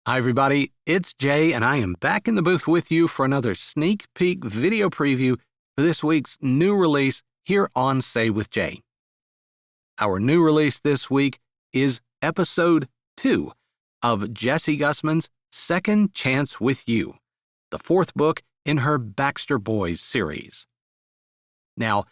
Hi, everybody. It's Jay, and I am back in the booth with you for another sneak peek video preview for this week's new release here on Say with Jay. Our new release this week is Episode 2 of Jessie Gussman's Second Chance with You, the fourth book in her Baxter Boys series. Now,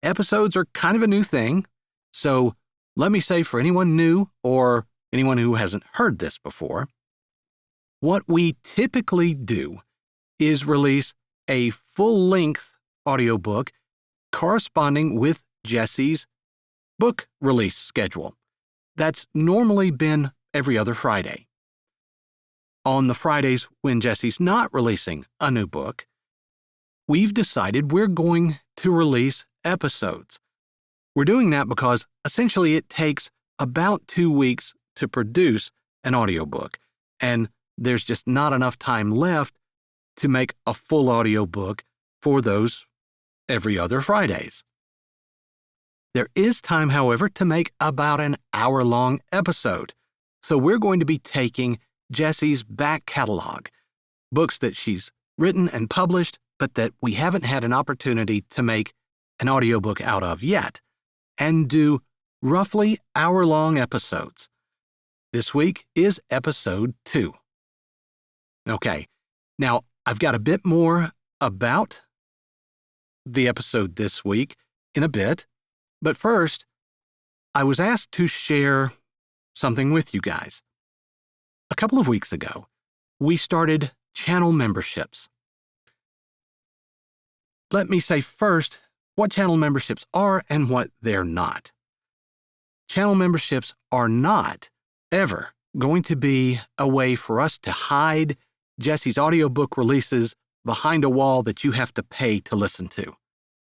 episodes are kind of a new thing, so let me say for anyone new or anyone who hasn't heard this before, what we typically do is release a full-length audiobook corresponding with Jessie's book release schedule. That's normally been every other Friday. On the Fridays when Jessie's not releasing a new book, we've decided we're going to release episodes. We're doing that because essentially it takes about 2 weeks to produce an audiobook, and there's just not enough time left to make a full audiobook for those every other Fridays. There is time, however, to make about an hour-long episode, so we're going to be taking Jessie's back catalog, books that she's written and published, but that we haven't had an opportunity to make an audiobook out of yet, and do roughly hour-long episodes. This week is Episode 2. Okay, now I've got a bit more about the episode this week in a bit, but first, I was asked to share something with you guys. A couple of weeks ago, we started channel memberships. Let me say first what channel memberships are and what they're not. Channel memberships are not ever going to be a way for us to hide Jessie's audiobook releases behind a wall that you have to pay to listen to.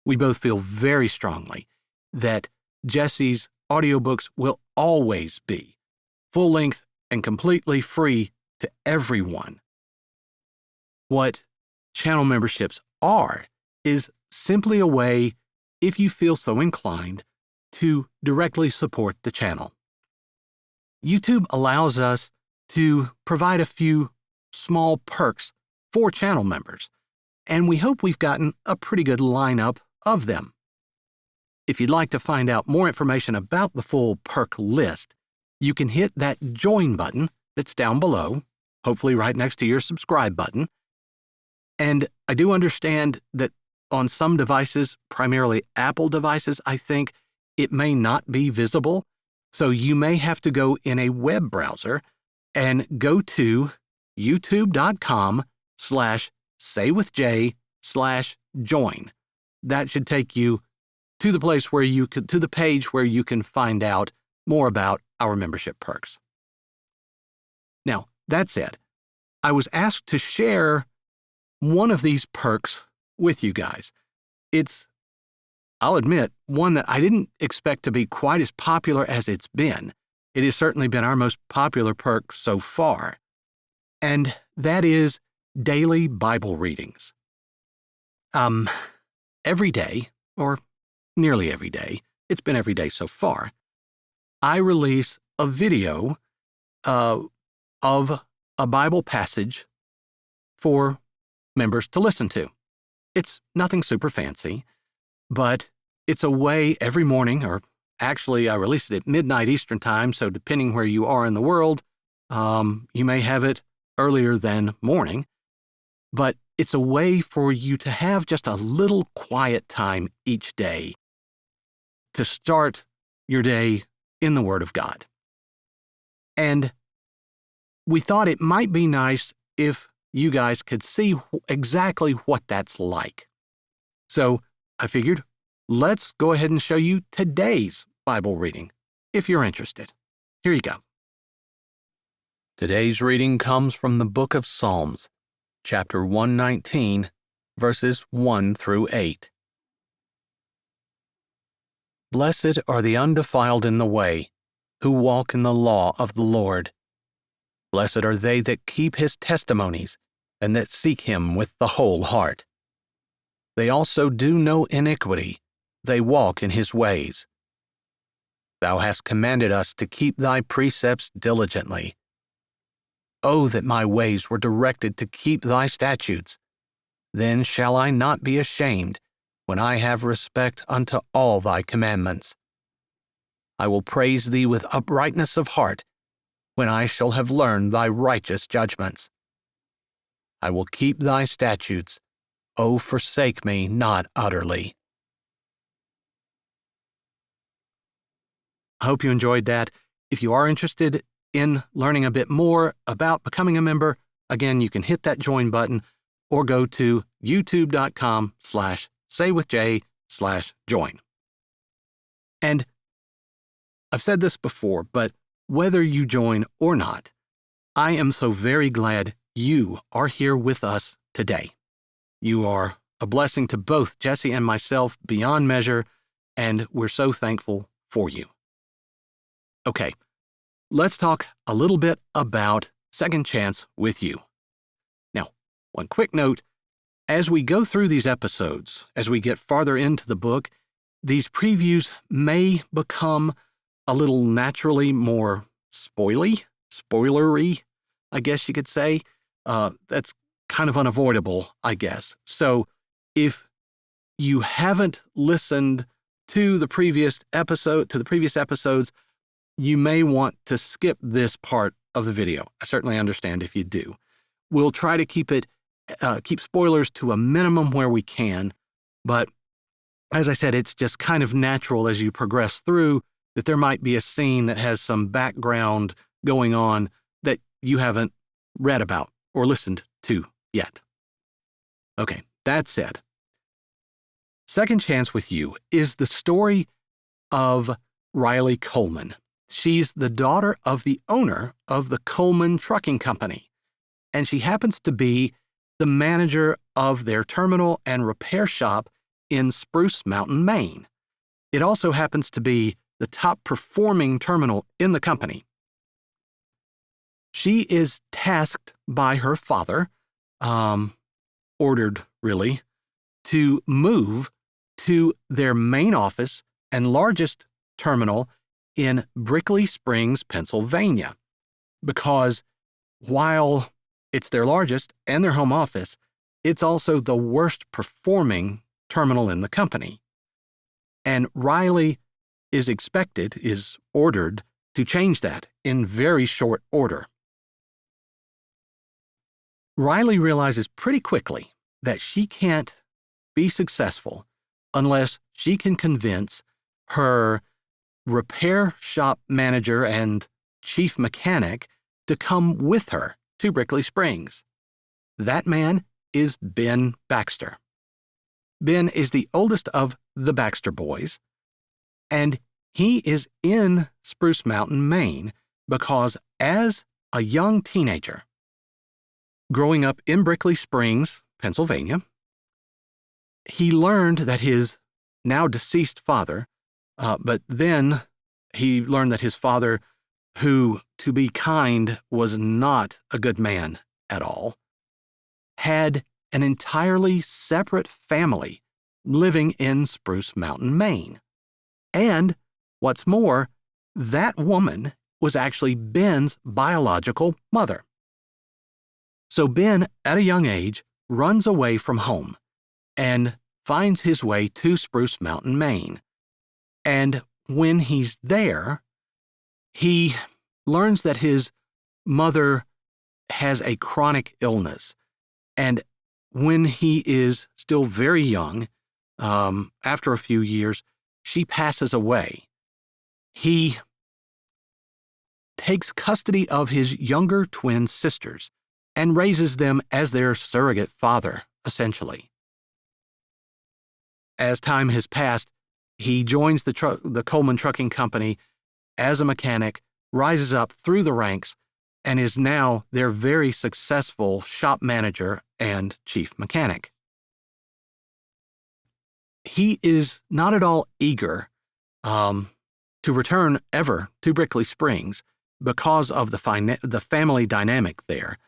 We both feel very strongly that Jessie's audiobooks will always be full-length and completely free to everyone. What channel memberships are is simply a way, if you feel so inclined, to directly support the channel. YouTube allows us to provide a few small perks for channel members, and we hope we've gotten a pretty good lineup of them. If you'd like to find out more information about the full perk list, you can hit that join button that's down below, hopefully right next to your subscribe button. And I do understand that on some devices, primarily Apple devices, I think, it may not be visible, so you may have to go in a web browser and go to youtube.com/saywithj/join. That should take you to the place where to the page where you can find out more about our membership perks. Now, that said, I was asked to share one of these perks with you guys. It's, I'll admit, one that I didn't expect to be quite as popular as it's been. It has certainly been our most popular perk so far. And that is daily Bible readings. Every day, or nearly every day, it's been every day so far, I release a video of a Bible passage for members to listen to. It's nothing super fancy, but it's a way every morning, or actually I release it at midnight Eastern time, so depending where you are in the world, you may have it earlier than morning, but it's a way for you to have just a little quiet time each day to start your day in the Word of God. And we thought it might be nice if you guys could see exactly what that's like. So I figured, let's go ahead and show you today's Bible reading, if you're interested. Here you go. Today's reading comes from the book of Psalms, chapter 119, verses 1 through 8. Blessed are the undefiled in the way, who walk in the law of the Lord. Blessed are they that keep his testimonies, and that seek him with the whole heart. They also do no iniquity, they walk in his ways. Thou hast commanded us to keep thy precepts diligently. Oh, that my ways were directed to keep thy statutes. Then shall I not be ashamed when I have respect unto all thy commandments. I will praise thee with uprightness of heart when I shall have learned thy righteous judgments. I will keep thy statutes. O forsake me not utterly. I hope you enjoyed that. If you are interested in learning a bit more about becoming a member, again, you can hit that join button or go to youtube.com/saywithjay/join. And I've said this before, but whether you join or not, I am so very glad you are here with us today. You are a blessing to both Jessie and myself beyond measure, and we're so thankful for you. Okay, let's talk a little bit about Second Chance with You. Now, one quick note, as we go through these episodes, as we get farther into the book, these previews may become a little naturally more spoilery, I guess you could say. That's kind of unavoidable, I guess. So if you haven't listened to the previous episodes, you may want to skip this part of the video. I certainly understand if you do. We'll try to keep spoilers to a minimum where we can, but as I said, it's just kind of natural as you progress through that there might be a scene that has some background going on that you haven't read about or listened to yet. Okay, that said, Second Chance with You is the story of Riley Coleman. She's the daughter of the owner of the Coleman Trucking Company, and she happens to be the manager of their terminal and repair shop in Spruce Mountain, Maine. It also happens to be the top performing terminal in the company. She is tasked by her father, ordered really, to move to their main office and largest terminal in Brickley Springs, Pennsylvania, because while it's their largest and their home office, it's also the worst performing terminal in the company. And Riley is ordered to change that in very short order. Riley realizes pretty quickly that she can't be successful unless she can convince her repair shop manager and chief mechanic to come with her to Brickley Springs. That man is Ben Baxter. Ben is the oldest of the Baxter Boys, and he is in Spruce Mountain, Maine, because as a young teenager, growing up in Brickley Springs, Pennsylvania, he learned that his now deceased father, but then he learned that his father, who, to be kind, was not a good man at all, had an entirely separate family living in Spruce Mountain, Maine. And, what's more, that woman was actually Ben's biological mother. So Ben, at a young age, runs away from home and finds his way to Spruce Mountain, Maine. And when he's there, he learns that his mother has a chronic illness. And when he is still very young, after a few years, she passes away. He takes custody of his younger twin sisters and raises them as their surrogate father, essentially. As time has passed, he joins the Coleman Trucking Company as a mechanic, rises up through the ranks, and is now their very successful shop manager and chief mechanic. He is not at all eager to return ever to Brickley Springs because of the family dynamic there.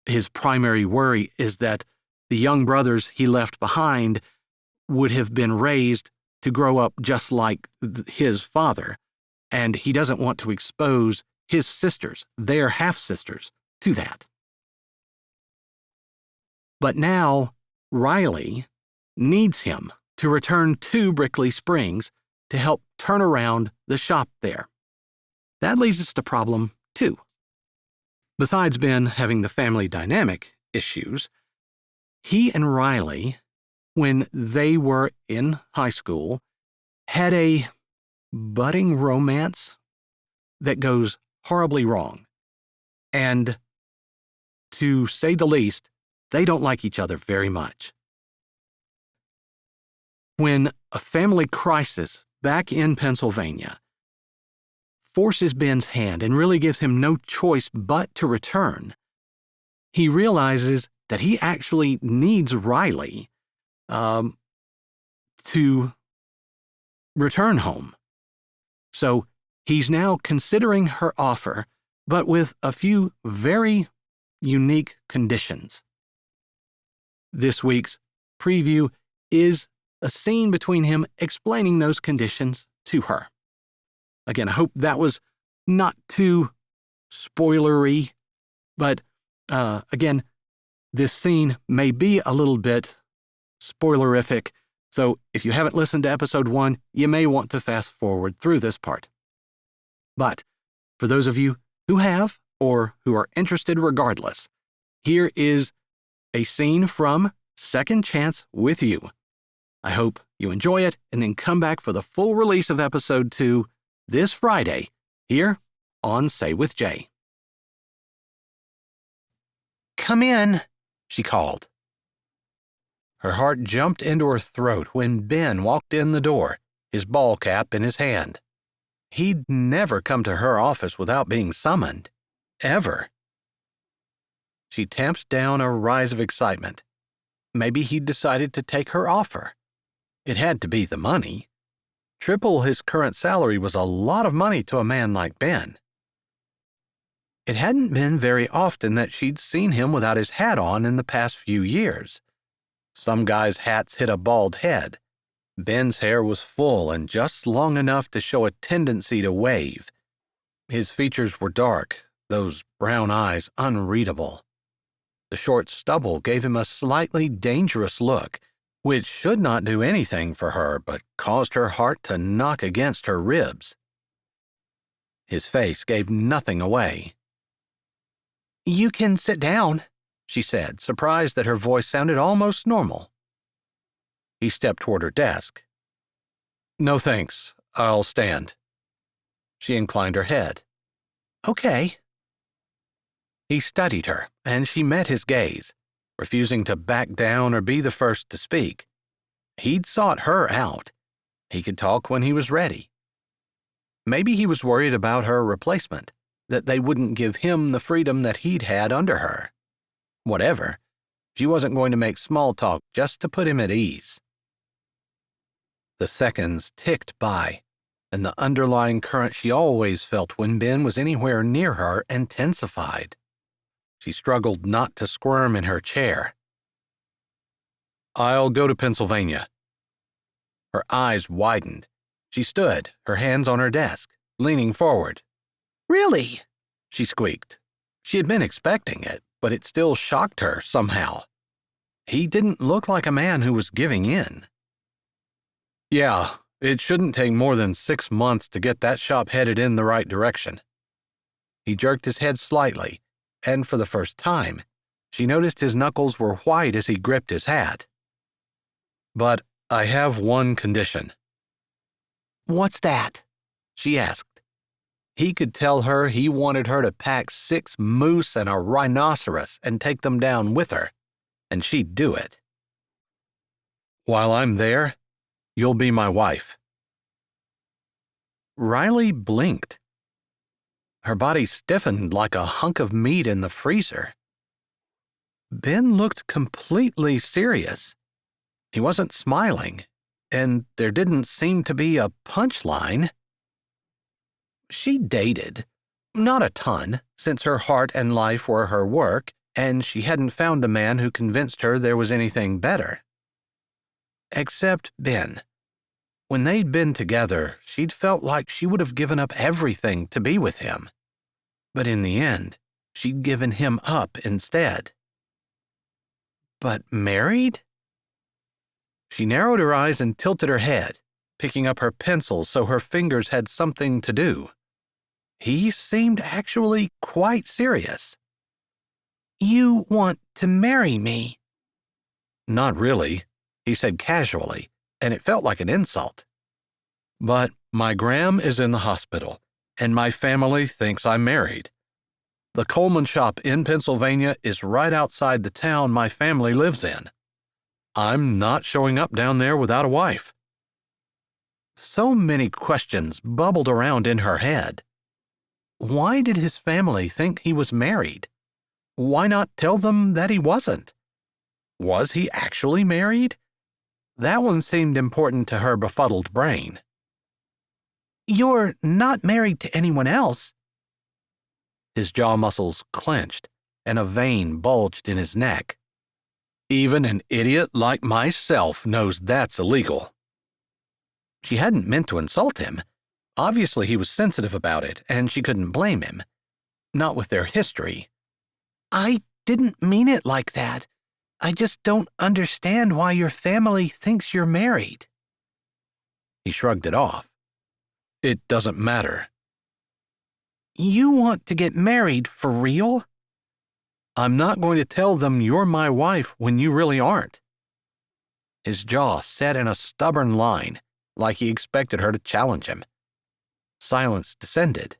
His primary worry is that the young brothers he left behind would have been raised to grow up just like his father, and he doesn't want to expose his sisters, their half-sisters, to that. But now, Riley needs him to return to Brickley Springs to help turn around the shop there. That leads us to problem 2. Besides Ben having the family dynamic issues, he and Riley, when they were in high school, had a budding romance that goes horribly wrong. And to say the least, they don't like each other very much. When a family crisis back in Pennsylvania forces Ben's hand and really gives him no choice but to return, he realizes that he actually needs Riley to return home. So he's now considering her offer, but with a few very unique conditions. This week's preview is a scene between him explaining those conditions to her. Again, I hope that was not too spoilery, but again, this scene may be a little bit spoilerific, so if you haven't listened to episode 1, you may want to fast forward through this part. But for those of you who have, or who are interested regardless, here is a scene from Second Chance with You. I hope you enjoy it and then come back for the full release of episode 2 this Friday here on Say with Jay. "Come in," she called. Her heart jumped into her throat when Ben walked in the door, his ball cap in his hand. He'd never come to her office without being summoned. Ever. She tamped down a rise of excitement. Maybe he'd decided to take her offer. It had to be the money. Triple his current salary was a lot of money to a man like Ben. It hadn't been very often that she'd seen him without his hat on in the past few years. Some guys' hats hid a bald head. Ben's hair was full and just long enough to show a tendency to wave. His features were dark, those brown eyes unreadable. The short stubble gave him a slightly dangerous look, which should not do anything for her but caused her heart to knock against her ribs. His face gave nothing away. "You can sit down," she said, surprised that her voice sounded almost normal. He stepped toward her desk. "No thanks, I'll stand." She inclined her head. "Okay." He studied her, and she met his gaze, refusing to back down or be the first to speak. He'd sought her out. He could talk when he was ready. Maybe he was worried about her replacement, that they wouldn't give him the freedom that he'd had under her. Whatever, she wasn't going to make small talk just to put him at ease. The seconds ticked by, and the underlying current she always felt when Ben was anywhere near her intensified. She struggled not to squirm in her chair. "I'll go to Pennsylvania." Her eyes widened. She stood, her hands on her desk, leaning forward. "Really?" she squeaked. She had been expecting it, but it still shocked her somehow. He didn't look like a man who was giving in. "Yeah, it shouldn't take more than 6 months to get that shop headed in the right direction." He jerked his head slightly, and for the first time, she noticed his knuckles were white as he gripped his hat. "But I have one condition." "What's that?" she asked. He could tell her he wanted her to pack 6 moose and a rhinoceros and take them down with her, and she'd do it. "While I'm there, you'll be my wife." Riley blinked. Her body stiffened like a hunk of meat in the freezer. Ben looked completely serious. He wasn't smiling, and there didn't seem to be a punchline. She dated. Not a ton, since her heart and life were her work, and she hadn't found a man who convinced her there was anything better. Except Ben. When they'd been together, she'd felt like she would have given up everything to be with him. But in the end, she'd given him up instead. But married? She narrowed her eyes and tilted her head, picking up her pencil so her fingers had something to do. He seemed actually quite serious. "You want to marry me?" "Not really," he said casually, and it felt like an insult. "But my Gram is in the hospital, and my family thinks I'm married. The Coleman shop in Pennsylvania is right outside the town my family lives in. I'm not showing up down there without a wife." So many questions bubbled around in her head. Why did his family think he was married? Why not tell them that he wasn't? Was he actually married? That one seemed important to her befuddled brain. "You're not married to anyone else?" His jaw muscles clenched, and a vein bulged in his neck. "Even an idiot like myself knows that's illegal." She hadn't meant to insult him. Obviously, he was sensitive about it, and she couldn't blame him. Not with their history. "I didn't mean it like that. I just don't understand why your family thinks you're married." He shrugged it off. "It doesn't matter." "You want to get married for real?" "I'm not going to tell them you're my wife when you really aren't." His jaw set in a stubborn line, like he expected her to challenge him. Silence descended.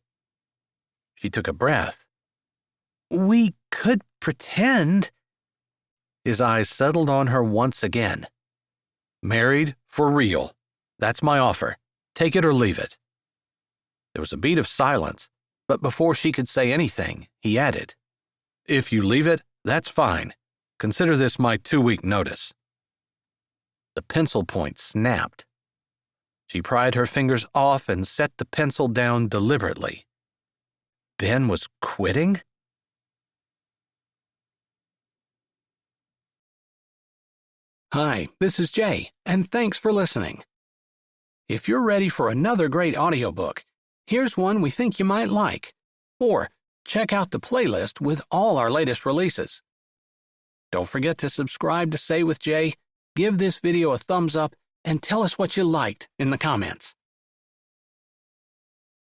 She took a breath. "We could pretend." His eyes settled on her once again. "Married for real. That's my offer. Take it or leave it." There was a beat of silence, but before she could say anything, he added, "If you leave it, that's fine. Consider this my 2-week notice." The pencil point snapped. She pried her fingers off and set the pencil down deliberately. Ben was quitting? Hi, this is Jay, and thanks for listening. If you're ready for another great audiobook, here's one we think you might like. Or check out the playlist with all our latest releases. Don't forget to subscribe to Say with Jay, give this video a thumbs up, and tell us what you liked in the comments.